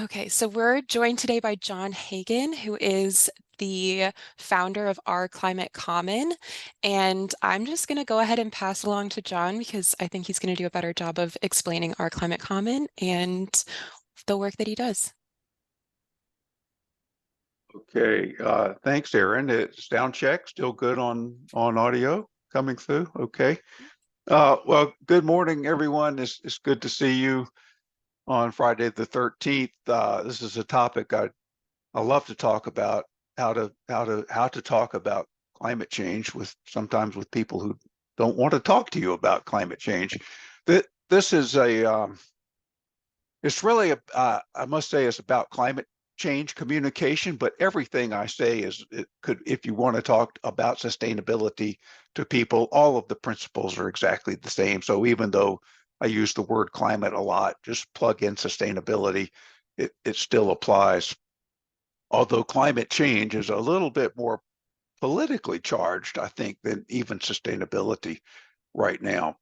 Okay, so we're joined today by John Hagan, who is the founder of Our Climate Common. And I'm just going to go ahead and pass along to John because I think he's going to do a better job of explaining Our Climate Common and the work that he does. Okay, thanks, Aaron. It's sound check, still good on audio coming through. Okay. Well, good morning, everyone. It's good to see you on Friday the 13th. This is a topic I love to talk about, how to talk about climate change with sometimes with people who don't want to talk to you about climate change. This is it's really I must say it's about climate change communication, but everything I say is it could, if you want to talk about sustainability to people, all of the principles are exactly the same. So even though I use the word climate a lot, just plug in sustainability, it still applies. Although climate change is a little bit more politically charged, I think, than even sustainability right now.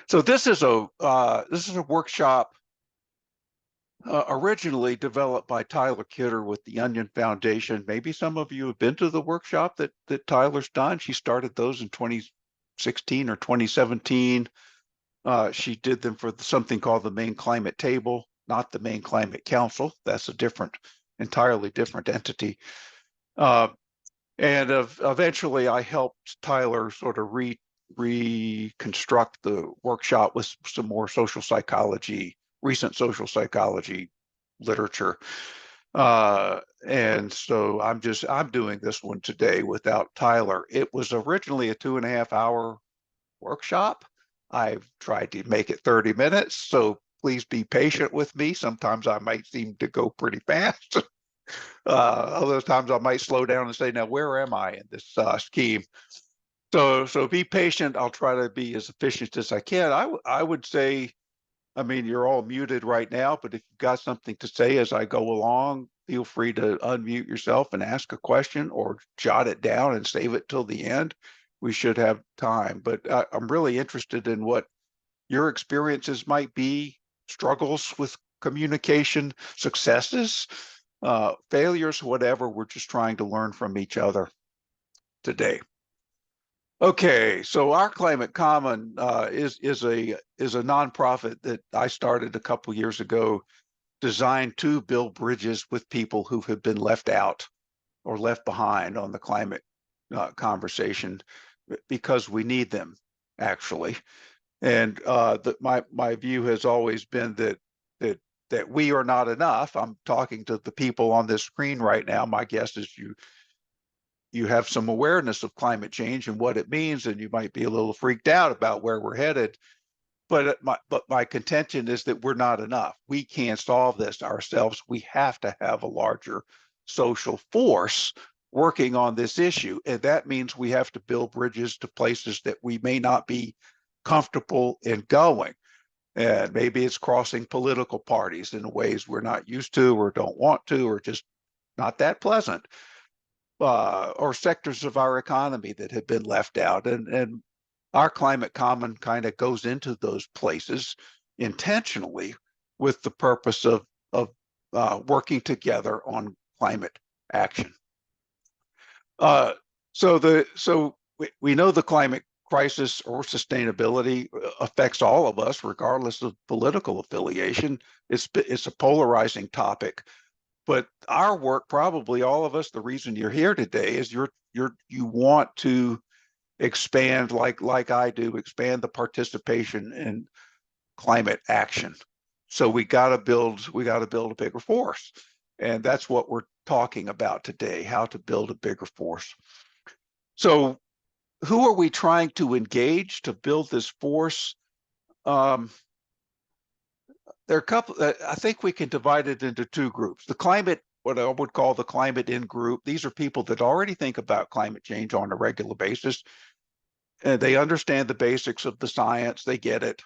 So this is a workshop originally developed by Tyler Kidder with the Onion Foundation. Maybe some of you have been to the workshop that Tyler's done. She started those in 2016 or 2017. She did them for something called the Maine Climate Table, not the Maine Climate Council. That's a entirely different entity. Uh, and eventually I helped Tyler sort of reconstruct the workshop with some more recent social psychology literature. And so I'm doing this one today without Tyler. It was originally a 2.5 hour workshop. I've tried to make it 30 minutes, so please be patient with me. Sometimes I might seem to go pretty fast. Other times I might slow down and say, now where am I in this scheme? So be patient. I'll try to be as efficient as I can. I would say, I mean, you're all muted right now, but if you've got something to say as I go along, feel free to unmute yourself and ask a question or jot it down and save it till the end. We should have time, but I'm really interested in what your experiences might be, struggles with communication, successes, failures, whatever. We're just trying to learn from each other today. Okay, so Our Climate Common is a nonprofit that I started a couple years ago, designed to build bridges with people who have been left out or left behind on the climate conversation, because we need them, actually. And my view has always been that that we are not enough. I'm talking to the people on this screen right now. My guess is you have some awareness of climate change and what it means, and you might be a little freaked out about where we're headed. But my contention is that we're not enough. We can't solve this ourselves. We have to have a larger social force working on this issue, and that means we have to build bridges to places that we may not be comfortable in going. And maybe it's crossing political parties in ways we're not used to or don't want to, or just not that pleasant, or sectors of our economy that have been left out. And Our Climate Common kind of goes into those places intentionally with the purpose of working together on climate action. Uh, so we know the climate crisis or sustainability affects all of us, regardless of political affiliation. It's a polarizing topic, but our work, probably all of us, the reason you're here today is you want to expand, like I do, expand the participation in climate action. So we got to build a bigger force, and that's what we're talking about today: how to build a bigger force. So who are we trying to engage to build this force? Um, there are a couple. I think we can divide it into two groups. What I would call the climate in group. These are people that already think about climate change on a regular basis, and they understand the basics of the science. They get it.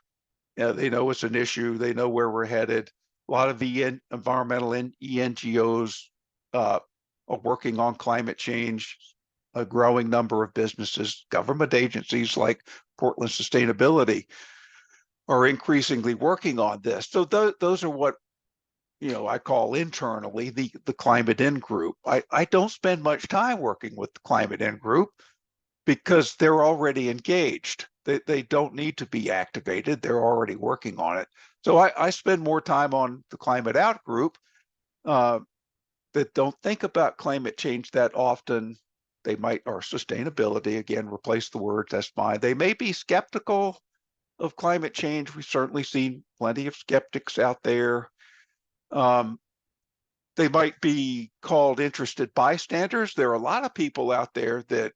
They know it's an issue. They know where we're headed. A lot of the environmental NGOs are working on climate change. A growing number of businesses, government agencies like Portland Sustainability, are increasingly working on this. So those are what I call internally the climate in group. I don't spend much time working with the climate in group because they're already engaged. They don't need to be activated. They're already working on it. So I spend more time on the climate out group uh, that don't think about climate change that often. They might, or sustainability, again, replace the words, that's fine. They may be skeptical of climate change. We've certainly seen plenty of skeptics out there. Um, they might be called interested bystanders. There are a lot of people out there that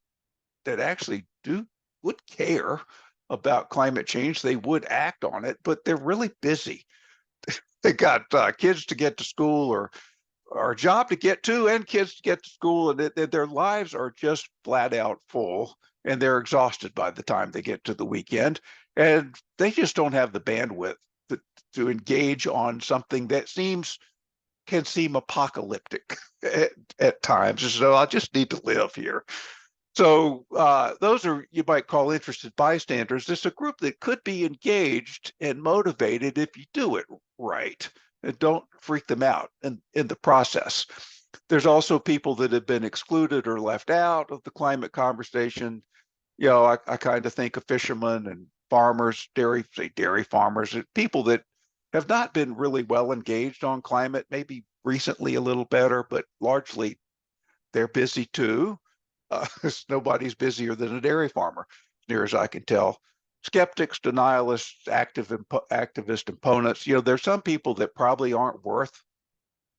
actually do would care about climate change. They would act on it, but they're really busy. They got kids to get to school or a job to get to and kids to get to school, and their lives are just flat out full, and they're exhausted by the time they get to the weekend, and they just don't have the bandwidth to engage on something that can seem apocalyptic at times. So I just need to live here. So those are, you might call interested bystanders. It's a group that could be engaged and motivated if you do it right and don't freak them out in the process. There's also people that have been excluded or left out of the climate conversation. I kind of think of fishermen and farmers, dairy farmers, people that have not been really well engaged on climate, maybe recently a little better, but largely they're busy too. Nobody's busier than a dairy farmer, as near as I can tell. Skeptics, denialists, activist opponents. There's some people that probably aren't worth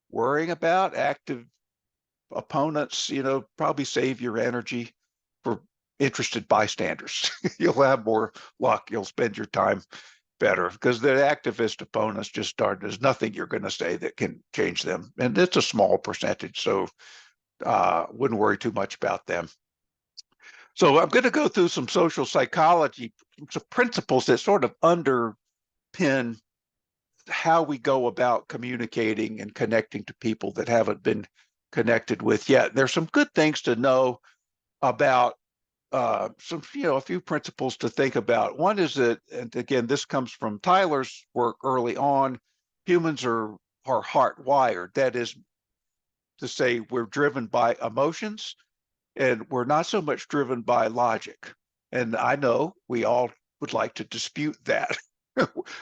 worrying about. Active opponents, probably save your energy for interested bystanders. You'll have more luck. You'll spend your time better because the activist opponents just start. There's nothing you're going to say that can change them, and it's a small percentage, so wouldn't worry too much about them. So I'm going to go through some social psychology, some principles that sort of underpin how we go about communicating and connecting to people that haven't been connected with yet. There's some good things to know about a few principles to think about. One is that, and again, this comes from Tyler's work early on, humans are hardwired. That is to say, we're driven by emotions and we're not so much driven by logic. And I know we all would like to dispute that.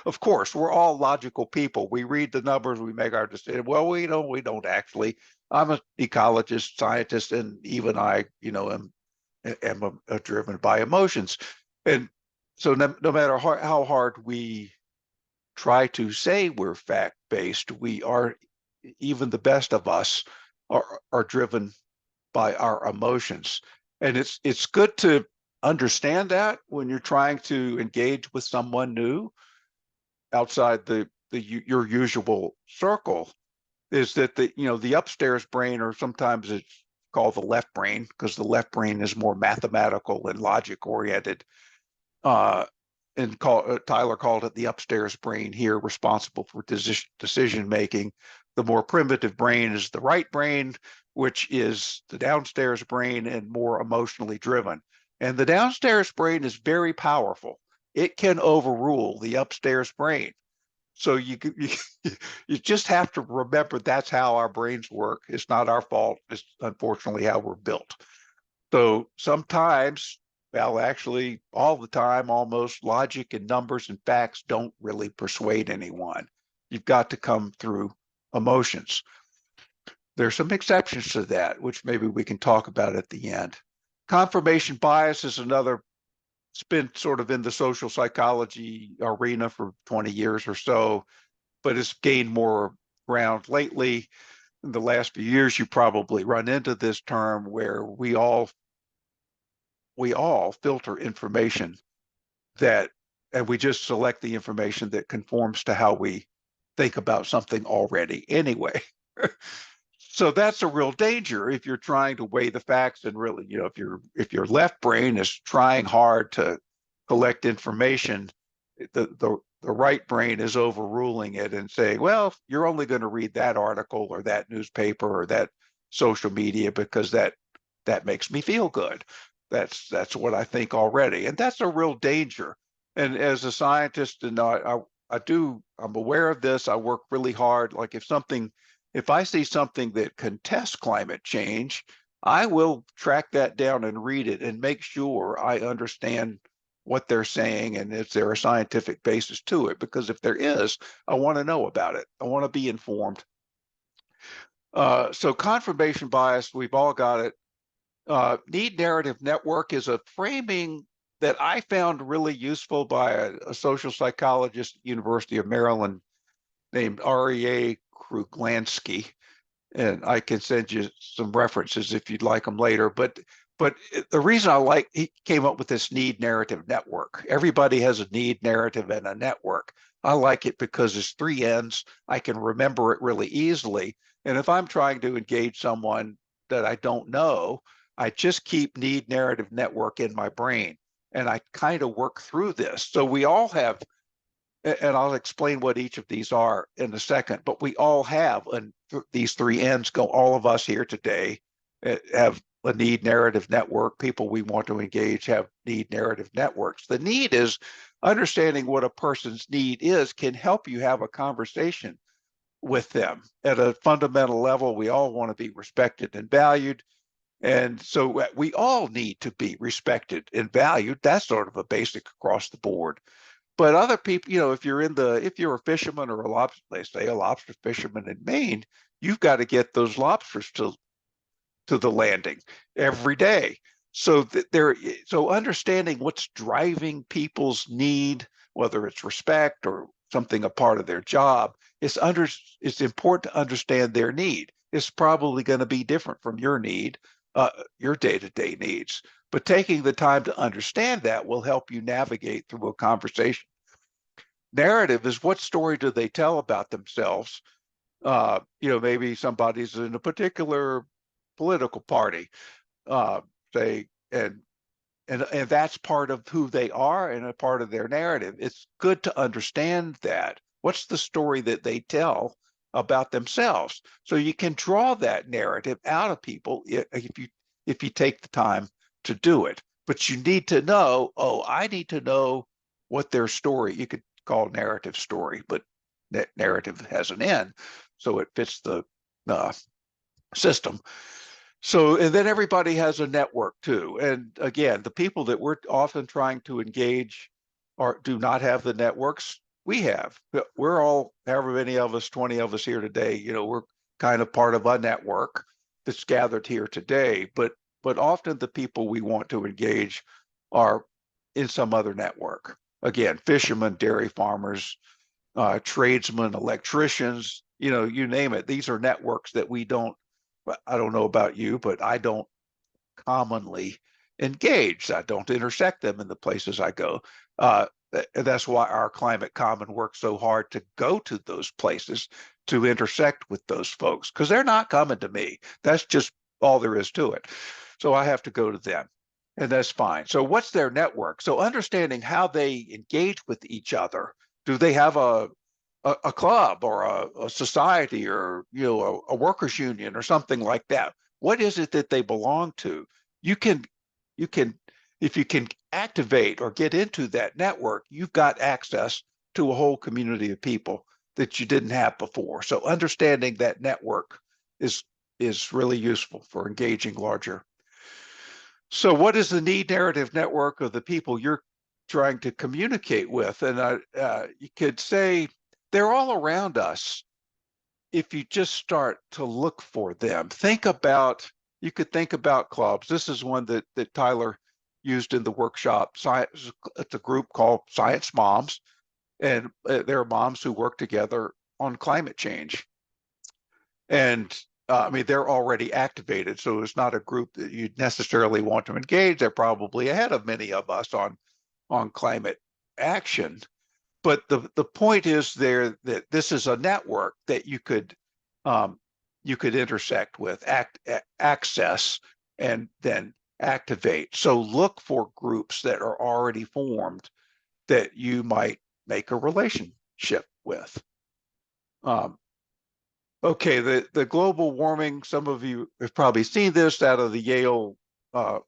Of course, we're all logical people. We read the numbers, we make our decision. Well, we don't actually. I'm an ecologist, scientist, and even I, am driven by emotions. And so no matter how hard we try to say we're fact-based, we are, even the best of us are driven by our emotions. And it's good to understand that when you're trying to engage with someone new outside your usual circle, is that the upstairs brain, or sometimes it's called the left brain because the left brain is more mathematical and logic oriented. Uh, and Tyler called it the upstairs brain here, responsible for decision making. The more primitive brain is the right brain, which is the downstairs brain and more emotionally driven. And the downstairs brain is very powerful. It can overrule the upstairs brain. So you just have to remember that's how our brains work. It's not our fault. It's unfortunately how we're built. So sometimes, well, actually, all the time, almost, logic and numbers and facts don't really persuade anyone. You've got to come through emotions. There's some exceptions to that, which maybe we can talk about at the end. Confirmation bias is another. It's been sort of in the social psychology arena for 20 years or so, but it's gained more ground lately. In the last few years, you probably run into this term where we all filter information that, and we just select the information that conforms to how we think about something already anyway. So that's a real danger if you're trying to weigh the facts and really, if your left brain is trying hard to collect information, the right brain is overruling it and saying, well, you're only going to read that article or that newspaper or that social media because that makes me feel good. That's what I think already, and that's a real danger. And as a scientist, and I'm aware of this. I work really hard. Like if I see something that contests climate change, I will track that down and read it and make sure I understand what they're saying and is there a scientific basis to it? Because if there is, I want to know about it. I want to be informed. So confirmation bias, we've all got it. Need narrative network is a framing that I found really useful by a social psychologist at the University of Maryland named R.E.A. Kruglansky, and I can send you some references if you'd like them later. But the reason he came up with this need narrative network. Everybody has a need narrative and a network. I like it because it's three ends. I can remember it really easily. And if I'm trying to engage someone that I don't know, I just keep need narrative network in my brain and I kind of work through this. So we all have, and I'll explain what each of these are in a second, but we all have, and these three ends go, all of us here today have a need narrative network. People we want to engage have need narrative networks. The need is understanding what a person's need is can help you have a conversation with them at a fundamental level. We all want to be respected and valued. And so we all need to be respected and valued. That's sort of a basic across the board. But other people, if you're a fisherman or they say a lobster fisherman in Maine, you've got to get those lobsters to the landing every day. So so understanding what's driving people's need, whether it's respect or something a part of their job, it's important to understand their need. It's probably going to be different from your day-to-day needs. But taking the time to understand that will help you navigate through a conversation. Narrative is what story do they tell about themselves? Maybe somebody's in a particular political party, say, and that's part of who they are and a part of their narrative. It's good to understand that. What's the story that they tell about themselves? So you can draw that narrative out of people if you take the time to do it. But you need to know, oh, I need to know what their story, you could call narrative story, but that narrative has an end. So it fits the uh, system. So, and then everybody has a network too. And again, the people that we're often trying to engage do not have the networks we have. We're all, however many of us, 20 of us here today, we're kind of part of a network that's gathered here today. But often the people we want to engage are in some other network. Again, fishermen, dairy farmers, tradesmen, electricians, you name it. These are networks that I don't know about you, but I don't commonly engage. I don't intersect them in the places I go. Uh, that's why our Climate Common works so hard to go to those places to intersect with those folks because they're not coming to me. That's just all there is to it. So I have to go to them. And that's fine. So what's their network? So understanding how they engage with each other. Do they have a club or a society or a workers union or something like that? What is it that they belong to? You can you can if you can activate or get into that network, you've got access to a whole community of people that you didn't have before. So understanding that network is is really useful for engaging larger. So what is the need narrative network of the people you're trying to communicate with? And you could say they're all around us if you just start to look for them. You could think about clubs. This is one that Tyler used in the workshop. Science, it's a group called Science Moms, and there are moms who work together on climate change. And I mean, they're already activated, so it's not a group that you necessarily want to engage. They're probably ahead of many of us on climate action. But the point is there that this is a network that you could intersect with, access, and then activate. So look for groups that are already formed that you might make a relationship with. Um, okay, the global warming, some of you have probably seen this out of the Yale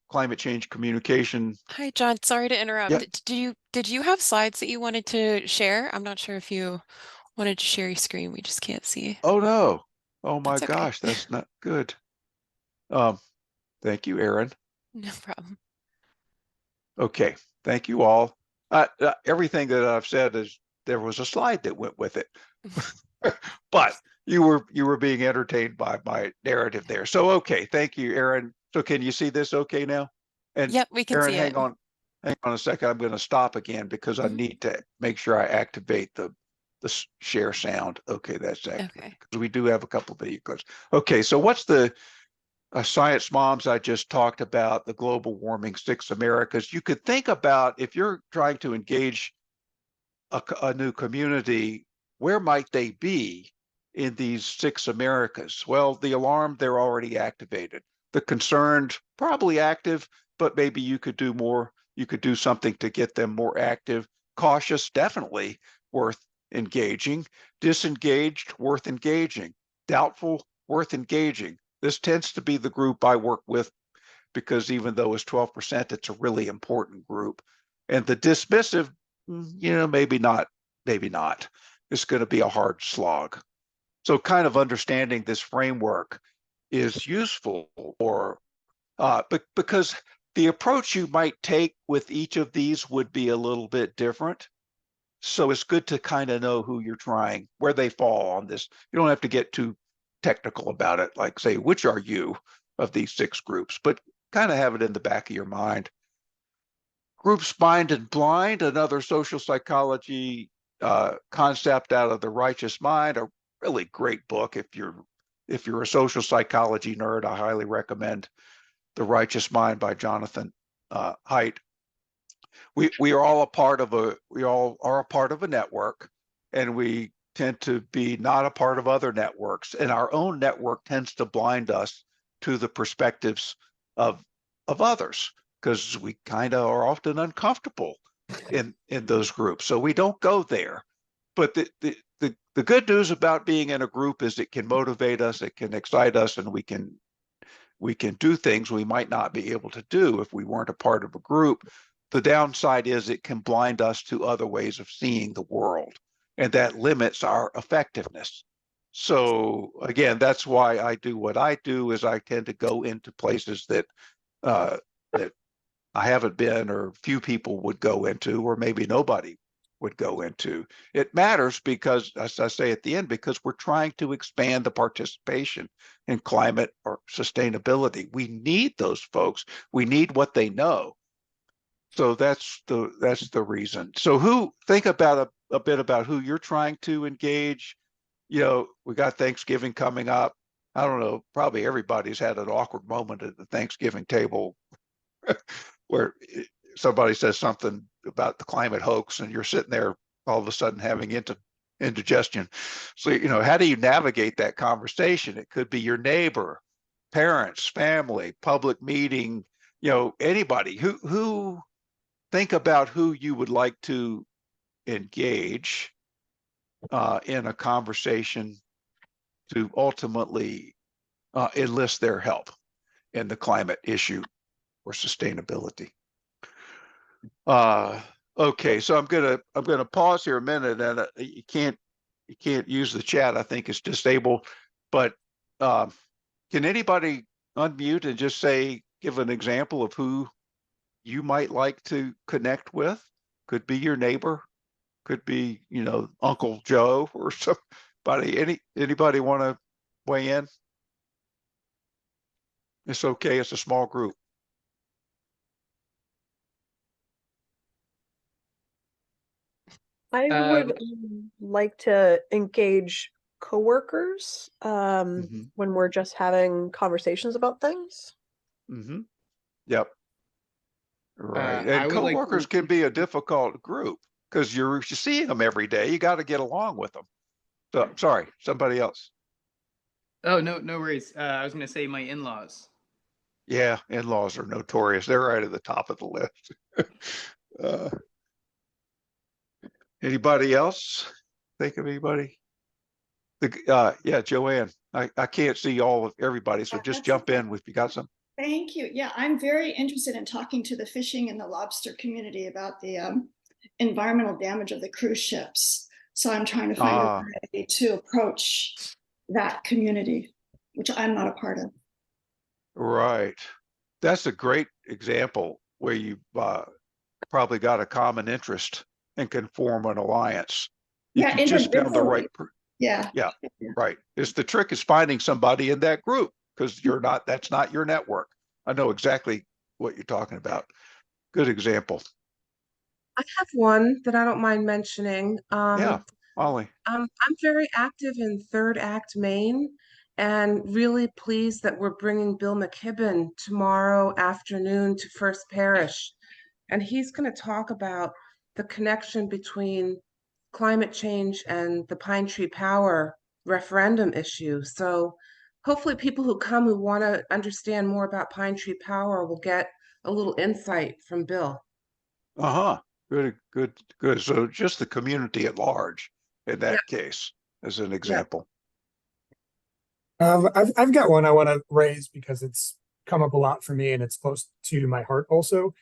climate change communication. Hi, John. Sorry to interrupt. Yeah. Did you have slides that you wanted to share? I'm not sure if you wanted to share your screen. We just can't see. Oh no. Oh my That's okay. gosh, that's not good. Um, thank you, Aaron. No problem. Okay, thank you all. Everything that I've said is there was a slide that went with it, but you were being entertained by my narrative there. So okay, thank you, Aaron. So can you see this okay now? And Yep, we can Aaron, see it. hang on a second. I'm going to stop again because I Mhm. need to make sure I activate the share sound. Okay, that's activated Okay. because we do have a couple of video clips. Okay, so what's the science moms I just talked about, the global warming 6 Americas. You could think about if you're trying to engage a new community, where might they be in these 6 Americas? Well, the alarm, they're already activated. The concerned, probably active, but maybe you could do more. You could do something to get them more active. Cautious, definitely worth engaging. Disengaged, worth engaging. Doubtful, worth engaging. This tends to be the group I work with because even though it's 12%, it's a really important group. And the dismissive, maybe not, maybe not. It's going to be a hard slog. So kind of understanding this framework is useful or because the approach you might take with each of these would be a little bit different. So it's good to kind of know who you're trying, where they fall on this. You don't have to get too technical about it, like say, which are you of these 6 groups, but kind of have it in the back of your mind. Groups Mind and Blind, another social psychology concept out of The Righteous Mind, a really great book. If you're a social psychology nerd, I highly recommend The Righteous Mind by Jonathan Haidt. We are all a part of a network, and we tend to be not a part of other networks, and our own network tends to blind us to the perspectives of others because we kind of are often uncomfortable in those groups, so we don't go there. But the good news about being in a group is it can motivate us, it can excite us, and we can do things we might not be able to do if we weren't a part of a group. The downside is it can blind us to other ways of seeing the world, and that limits our effectiveness. So again, that's why I do what I do is I tend to go into places uh, that I haven't been or few people would go into, or maybe nobody would go into. It matters because, as I say at the end, because we're trying to expand the participation in climate or sustainability. We need those folks. We need what they know. So that's the reason. So who think about a bit about who you're trying to engage. We got Thanksgiving coming up. I don't know, probably everybody's had an awkward moment at the Thanksgiving table where somebody says something about the climate hoax and you're sitting there all of a sudden having indigestion. So, how do you navigate that conversation? It could be your neighbor, parents, family, public meeting, anybody who think about who you would like to engage in a conversation to ultimately enlist their help in the climate issue or sustainability. Uh, okay, so I'm gonna pause here a minute, and you can't use the chat. I think it's disabled. But uh, can anybody unmute and just give an example of who you might like to connect with? Could be your neighbor, could be Uncle Joe or somebody. Anybody want to weigh in? It's okay. It's a small group. I Uh, would like to engage coworkers Mm-hmm. when we're just having conversations about things. Mm-hmm. Yep. Right. I And would like coworkers to. can be a difficult group because you're seeing them every day. You got to get along with them. So sorry, somebody else. Oh, no, no worries. I was gonna say my in-laws. Yeah, in-laws are notorious. They're right at the top of the list. uh, Anybody else? Think of anybody? Yeah, Joanne. I can't see all of everybody, so just That's jump okay. in if you got some. Thank you. Yeah, I'm very interested in talking to the fishing and the lobster community about the environmental damage of the cruise ships. So I'm trying to find a Ah, way to approach that community, which I'm not a part of. right. That's a great example where you probably got a common interest and can form an alliance. If Yeah, you just found the right, individually. Yeah. yeah, Yeah. right. It's the trick is finding somebody in that group because that's not your network. I know exactly what you're talking about. Good example. I have one that I don't mind mentioning. Yeah, Molly. I'm very active in Third Act Maine and really pleased that we're bringing Bill McKibben tomorrow afternoon to First Parish. And he's going to talk about the connection between climate change and the Pine Tree Power referendum issue. So hopefully people who come who want to understand more about Pine Tree Power will get a little insight from Bill. Uh-huh. Good. So just the community at large in Yeah, that case, as an yeah. example. I've got one I want to raise because it's come up a lot for me and it's close to my heart also.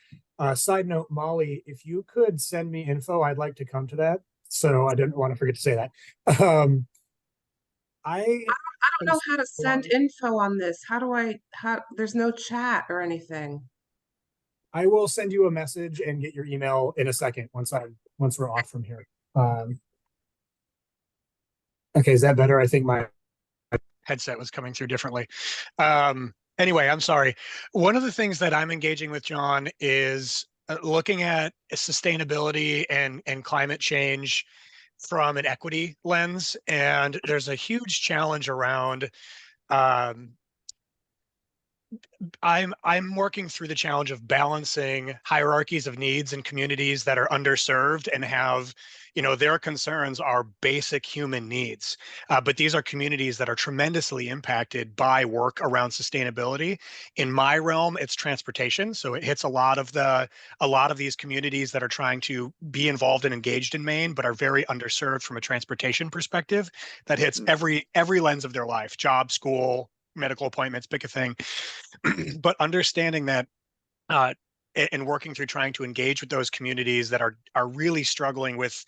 Side note, Molly, if you could send me info, I'd like to come to that. So I didn't want to forget to say that. Um, I I don't am know how to a lot send info on this. There's no chat or anything. I will send you a message and get your email in a second once we're off from here. Okay, is that better? I think my headset was coming through differently. Anyway, I'm sorry. One of the things that I'm engaging with John is looking at sustainability and climate change from an equity lens. And there's a huge challenge around um, I'm working through the challenge of balancing hierarchies of needs in communities that are underserved and have, their concerns are basic human needs. But these are communities that are tremendously impacted by work around sustainability. In my realm, it's transportation. So it hits a lot of these communities that are trying to be involved and engaged in Maine, but are very underserved from a transportation perspective. That hits every lens of their life: job, school, medical appointments, pick a thing. But understanding that uh, and working through trying to engage with those communities that are really struggling with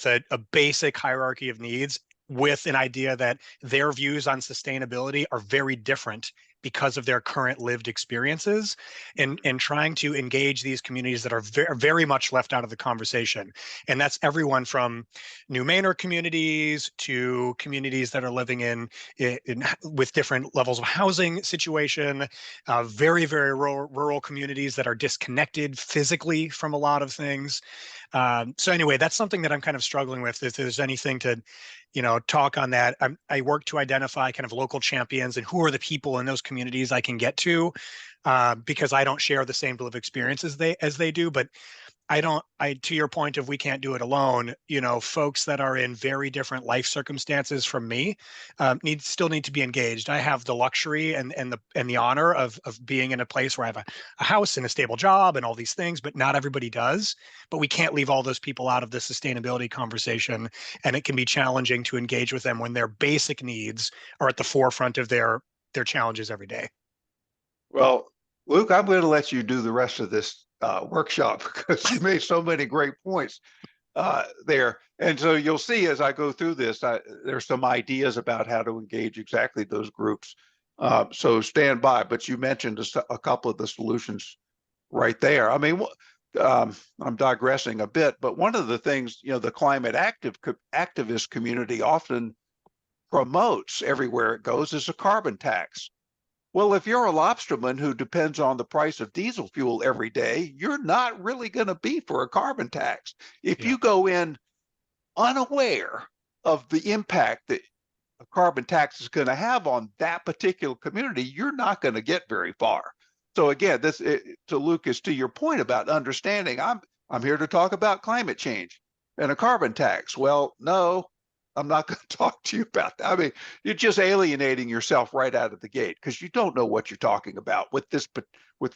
a basic hierarchy of needs, with an idea that their views on sustainability are very different because of their current lived experiences, and trying to engage these communities that are very much left out of the conversation. And that's everyone from New Mainer communities to communities that are living with different levels of housing situation, very rural communities that are disconnected physically from a lot of things. So anyway, that's something that I'm kind of struggling with. If there's anything to, talk on that, I work to identify kind of local champions and who are the people in those communities I can get to, because I don't share the same lived experiences as they do. But to your point of we can't do it alone, folks that are in very different life circumstances from me still need to be engaged. I have the luxury and the honor of being in a place where I have a house and a stable job and all these things, but not everybody does. But we can't leave all those people out of the sustainability conversation, and it can be challenging to engage with them when their basic needs are at the forefront of their challenges every day. Well, Luke, I'm going to let you do the rest of this workshop because you made so many great points there. And so you'll see as I go through this, there's some ideas about how to engage exactly those groups. So stand by. But you mentioned a couple of the solutions right there. I mean, I'm digressing a bit, but one of the things, the climate activist community often promotes everywhere it goes is a carbon tax. Well, if you're a lobsterman who depends on the price of diesel fuel every day, you're not really going to be for a carbon tax. If you go in unaware of the impact that a carbon tax is going to have on that particular community, you're not going to get very far. So again, to Lucas, to your point about understanding, I'm here to talk about climate change and a carbon tax. Well, no, I'm not going to talk to you about that. I mean, you're just alienating yourself right out of the gate because you don't know what you're talking about with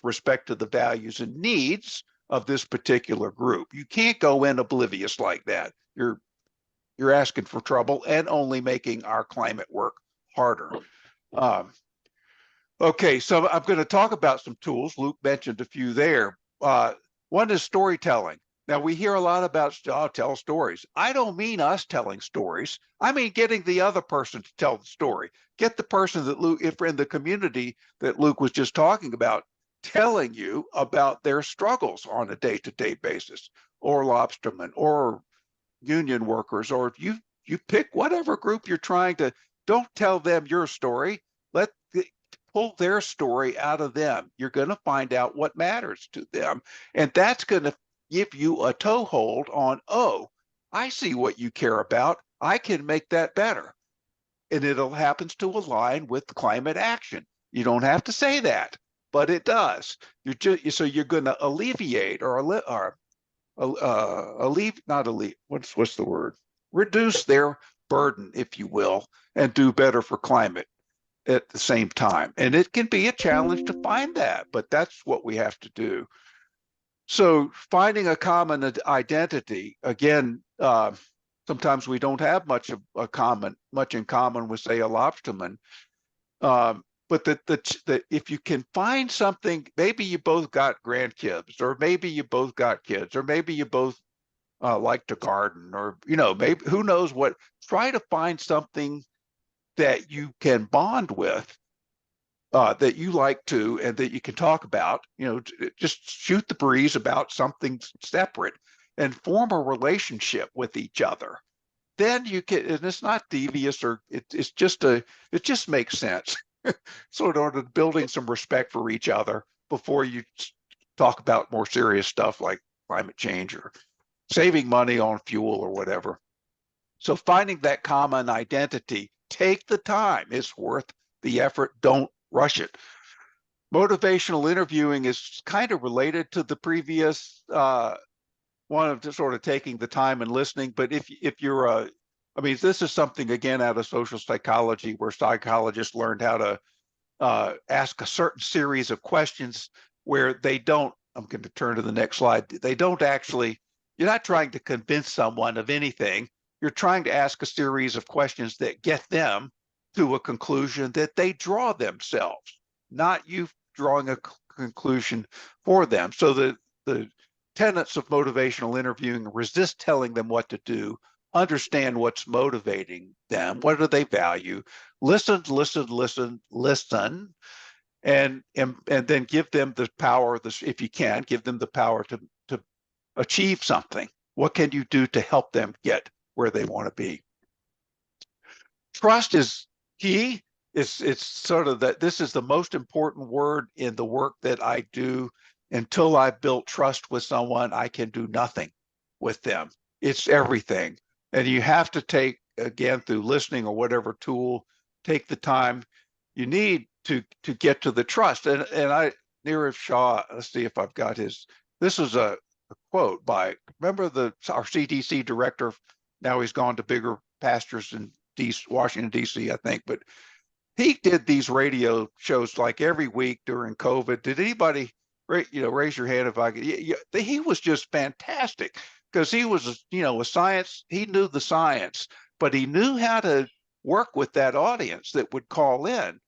respect to the values and needs of this particular group. You can't go in oblivious like that. You're asking for trouble and only making our climate work harder. Um, Okay, so I'm going to talk about some tools. Luke mentioned a few there. One is storytelling. Now we hear a lot about tell stories. I don't mean us telling stories. I mean getting the other person to tell the story. Get the person that Luke, if in the community that Luke was just talking about, telling you about their struggles on a day-to-day basis, or lobstermen, or union workers, or if you pick whatever group you're trying to. Don't tell them your story. Let pull their story out of them. You're going to find out what matters to them. And that's going to give you a toehold on, oh, I see what you care about. I can make that better. And it happens to align with climate action. You don't have to say that, but it does. So you're going to alleviate or not alleviate, what's the word? Reduce their burden, if you will, and do better for climate at the same time. And it can be a challenge to find that, but that's what we have to do. So finding a common identity, again, sometimes we don't have much in common with, say, a lobsterman. But if you can find something, maybe you both got grandkids, or maybe you both got kids, or maybe you both like to garden, or maybe who knows what. Try to find something that you can bond with, that you like to, and that you can talk about. Just shoot the breeze about something separate, and form a relationship with each other. Then you can, and it's not devious, or it just makes sense. Sort of building some respect for each other before you talk about more serious stuff like climate change or saving money on fuel or whatever. So finding that common identity, take the time. It's worth the effort. Don't rush it. Motivational interviewing is kind of related to the previous one of just sort of taking the time and listening. But if you're I mean, this is something again out of social psychology, where psychologists learned how to ask a certain series of questions where they don't. I'm going to turn to the next slide. They don't actually. You're not trying to convince someone of anything. You're trying to ask a series of questions that get them to a conclusion that they draw themselves, not you drawing a conclusion for them. So the tenets of motivational interviewing: resist telling them what to do, understand what's motivating them, what do they value, listen, and then give them the power. If you can, give them the power to achieve something. What can you do to help them get where they want to be? Trust is key. It's sort of that. This is the most important word in the work that I do. Until I've built trust with someone, I can do nothing with them. It's everything. And you have to take, again, through listening or whatever tool, take the time you need to get to the trust. And Neerav Shah, let's see if I've got his. This is a quote by, remember our CDC director. Now he's gone to bigger pastures in Washington, D.C., I think. But he did these radio shows like every week during COVID. Did anybody, raise your hand if I could? He was just fantastic, because he was, a science. He knew the science, but he knew how to work with that audience that would call in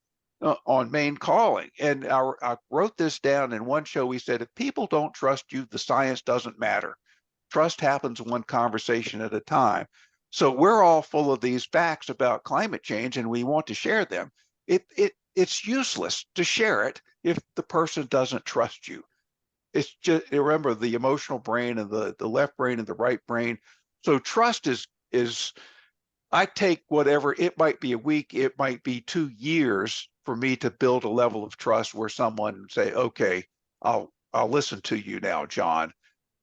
on main calling. And I wrote this down in one show. He said, if people don't trust you, the science doesn't matter. Trust happens one conversation at a time. So we're all full of these facts about climate change, and we want to share them. It's useless to share it if the person doesn't trust you. It's just, remember, the emotional brain and the left brain and the right brain. So trust is I take whatever, it might be a week, it might be 2 years for me to build a level of trust where someone say, okay, I'll listen to you now, John.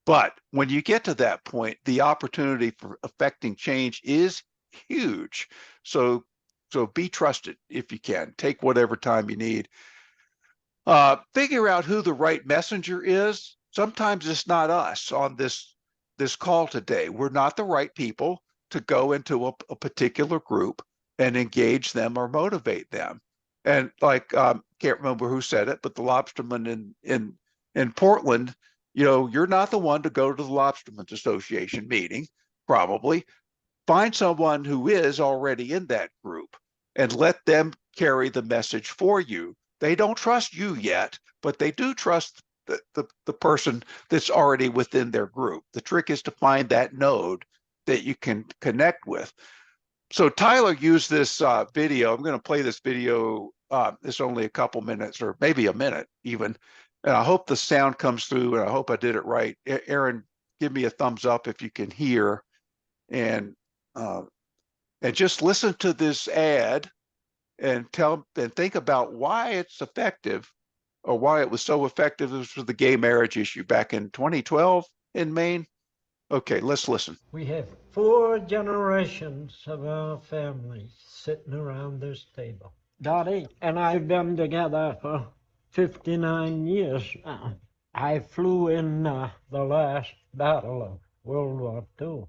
But when you get to that point, the opportunity for affecting change is huge. So be trusted if you can. Take whatever time you need. Figure out who the right messenger is. Sometimes it's not us on this call today. We're not the right people to go into a particular group and engage them or motivate them. And like, can't remember who said it, but the lobsterman in Portland, you're not the one to go to the Lobstermen's Association meeting, probably. Find someone who is already in that group and let them carry the message for you. They don't trust you yet, but they do trust the person that's already within their group. The trick is to find that node that you can connect with. So Tyler used this video. I'm going to play this video. It's only a couple minutes or maybe a minute even. And I hope the sound comes through and I hope I did it right. Aaron, give me a thumbs up if you can hear. And just listen to this ad and think about why it's effective or why it was so effective. This was the gay marriage issue back in 2012 in Maine. Okay, let's listen. We have 4 generations of our family sitting around this table. Dottie and I have been together for 59 years now. I flew in the last battle of World War II.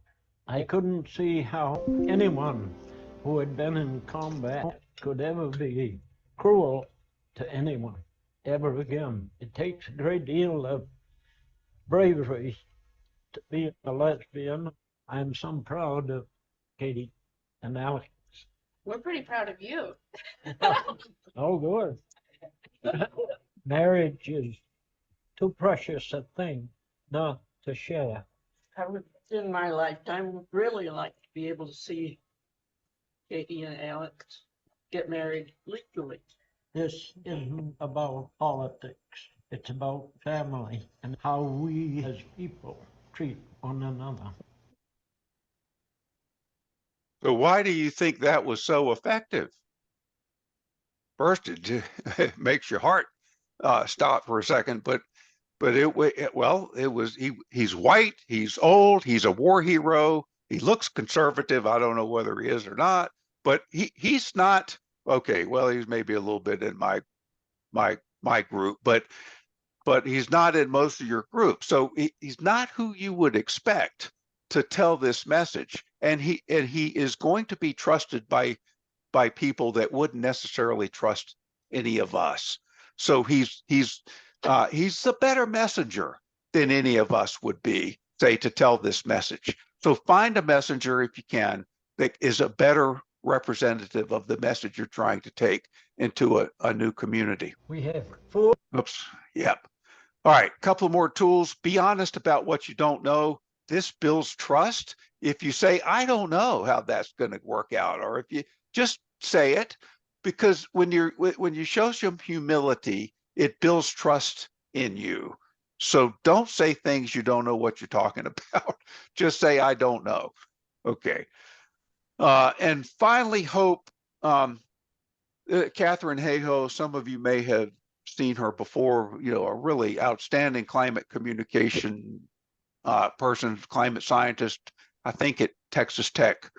I couldn't see how anyone who had been in combat could ever be cruel to anyone ever again. It takes a great deal of bravery to be a lesbian. I'm so proud of Katie and Alex. We're pretty proud of you. Oh, good. Marriage is too precious a thing not to share. I would, in my lifetime, really like to be able to see Katie and Alex get married legally. This isn't about politics. It's about family and how we as people treat one another. So why do you think that was so effective? First, it makes your heart stop for a second, but it was he's white, he's old, he's a war hero, he looks conservative. I don't know whether he is or not, but he's not okay. Well, he's maybe a little bit in my group, but he's not in most of your group. So he's not who you would expect to tell this message, and he is going to be trusted by people that wouldn't necessarily trust any of us. So he's a better messenger than any of us would be, say, to tell this message. So find a messenger, if you can, that is a better representative of the message you're trying to take into a new community. We have 4. Oops. Yep. All right. A couple more tools. Be honest about what you don't know. This builds trust. If you say, I don't know how that's going to work out, or if you just say it, because when you show some humility, it builds trust in you. So don't say things you don't know what you're talking about. Just say, I don't know. Okay. And finally, hope. Catherine Hayhoe, some of you may have seen her before, a really outstanding climate communication person, climate scientist, I think at Texas Tech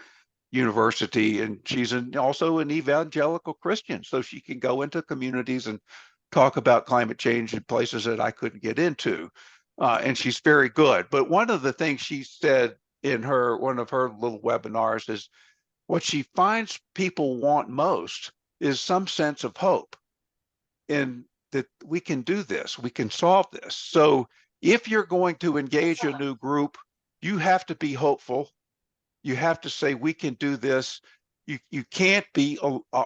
University, and she's also an evangelical Christian, so she can go into communities and talk about climate change in places that I couldn't get into, and she's very good. But one of the things she said in one of her little webinars is what she finds people want most is some sense of hope, and that we can do this, we can solve this. So if you're going to engage a new group, you have to be hopeful. You have to say, we can do this. You can't be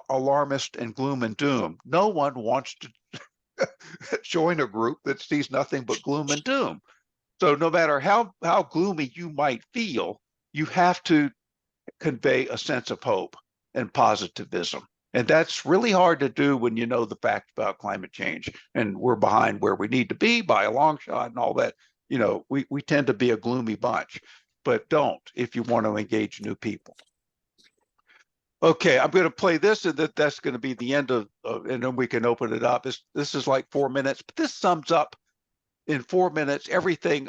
alarmist and gloom and doom. No one wants to join a group that sees nothing but gloom and doom. So no matter how gloomy you might feel, you have to convey a sense of hope and positivism. And that's really hard to do when you know the fact about climate change and we're behind where we need to be by a long shot and all that. We tend to be a gloomy bunch, but don't if you want to engage new people. Okay, I'm going to play this, and that's going to be the end of and then we can open it up. This is like 4 minutes, but this sums up in 4 minutes everything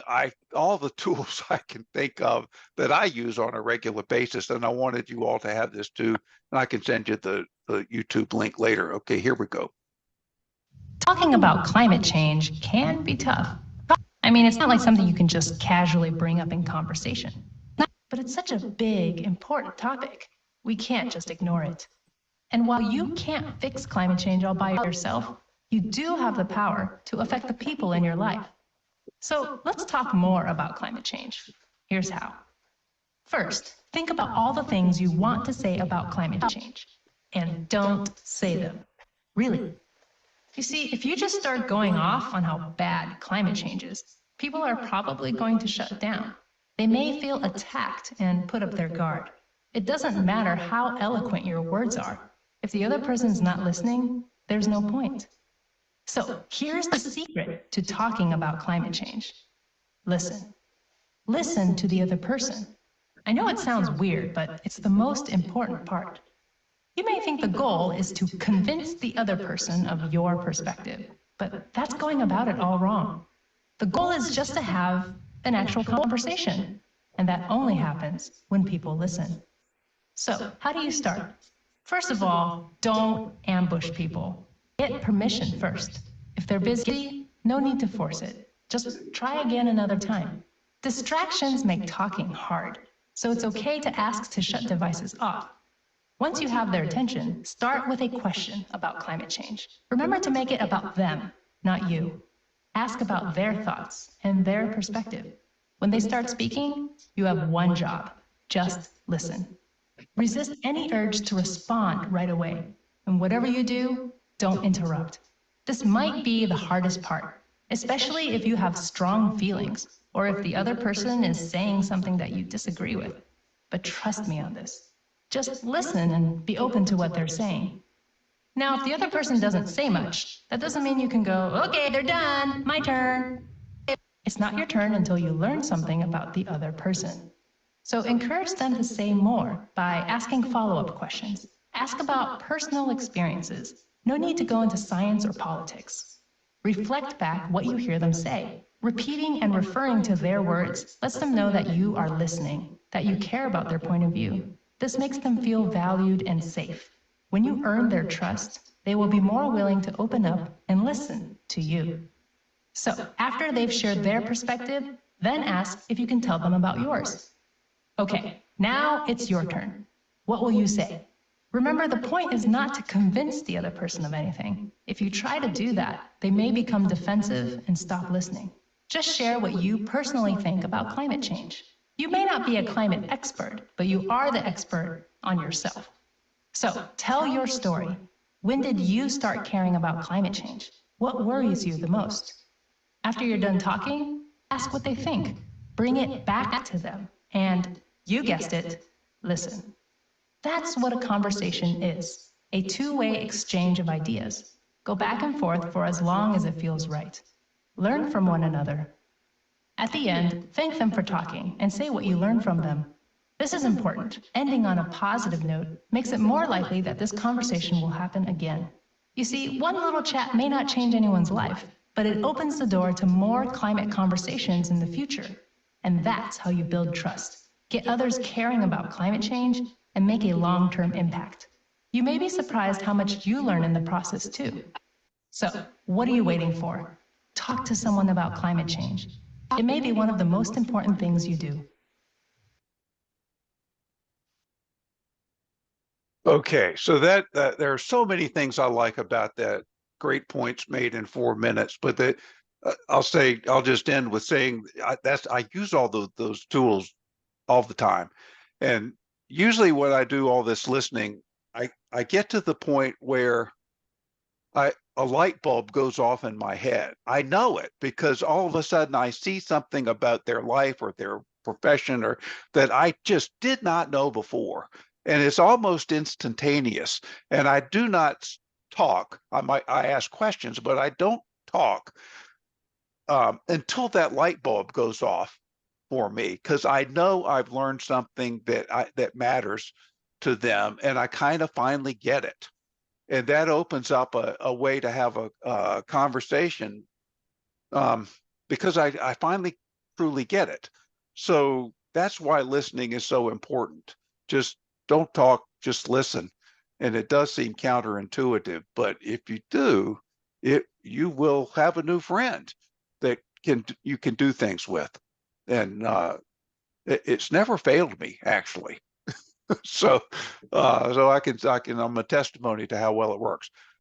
all the tools I can think of that I use on a regular basis, and I wanted you all to have this too, and I can send you the YouTube link later. Okay, here we go. Talking about climate change can be tough. I mean, it's not like something you can just casually bring up in conversation. But it's such a big, important topic. We can't just ignore it. And while you can't fix climate change all by yourself, you do have the power to affect the people in your life. So let's talk more about climate change. Here's how. First, think about all the things you want to say about climate change, and don't say them. Really. You see, if you just start going off on how bad climate change is, people are probably going to shut down. They may feel attacked and put up their guard. It doesn't matter how eloquent your words are. If the other person's not listening, there's no point. So here's the secret to talking about climate change. Listen. Listen to the other person. I know it sounds weird, but it's the most important part. You may think the goal is to convince the other person of your perspective, but that's going about it all wrong. The goal is just to have an actual conversation, and that only happens when people listen. So, how do you start? First of all, don't ambush people. Get permission first. If they're busy, no need to force it. Just try again another time. Distractions make talking hard, so it's okay to ask to shut devices off. Once you have their attention, start with a question about climate change. Remember to make it about them, not you. Ask about their thoughts and their perspective. When they start speaking, you have one job: just listen. Resist any urge to respond right away. And whatever you do, don't interrupt. This might be the hardest part, especially if you have strong feelings or if the other person is saying something that you disagree with. But trust me on this. Just listen and be open to what they're saying. Now, if the other person doesn't say much, that doesn't mean you can go, okay, they're done, my turn. It's not your turn until you learn something about the other person. So encourage them to say more by asking follow-up questions. Ask about personal experiences. No need to go into science or politics. Reflect back what you hear them say. Repeating and referring to their words lets them know that you are listening, that you care about their point of view. This makes them feel valued and safe. When you earn their trust, they will be more willing to open up and listen to you. So, after they've shared their perspective, then ask if you can tell them about yours. Okay, now it's your turn. What will you say? Remember, the point is not to convince the other person of anything. If you try to do that, they may become defensive and stop listening. Just share what you personally think about climate change. You may not be a climate expert, but you are the expert on yourself. So, tell your story. When did you start caring about climate change? What worries you the most? After you're done talking, ask what they think. Bring it back to them. And, you guessed it, listen. That's what a conversation is, a two-way exchange of ideas. Go back and forth for as long as it feels right. Learn from one another. At the end, thank them for talking and say what you learned from them. This is important. Ending on a positive note makes it more likely that this conversation will happen again. You see, one little chat may not change anyone's life, but it opens the door to more climate conversations in the future. And that's how you build trust. Get others caring about climate change and make a long-term impact. You may be surprised how much you learn in the process too. So, what are you waiting for? Talk to someone about climate change. It may be one of the most important things you do. Okay, so that there are so many things I like about that. Great points made in 4 minutes, but I'll just end with saying I use all those tools all the time, and usually when I do all this listening, I get to the point where a light bulb goes off in my head. I know it because all of a sudden I see something about their life or their profession or that I just did not know before. And it's almost instantaneous. And I do not talk. I ask questions, but I don't talk until that light bulb goes off for me, because I know I've learned something that matters to them, and I kind of finally get it. And that opens up a way to have a conversation because I finally truly get it. So that's why listening is so important. Just don't talk, just listen. And it does seem counterintuitive, but if you do, you will have a new friend that you can do things with. And it's never failed me, actually. So I'm a testimony to how well it works.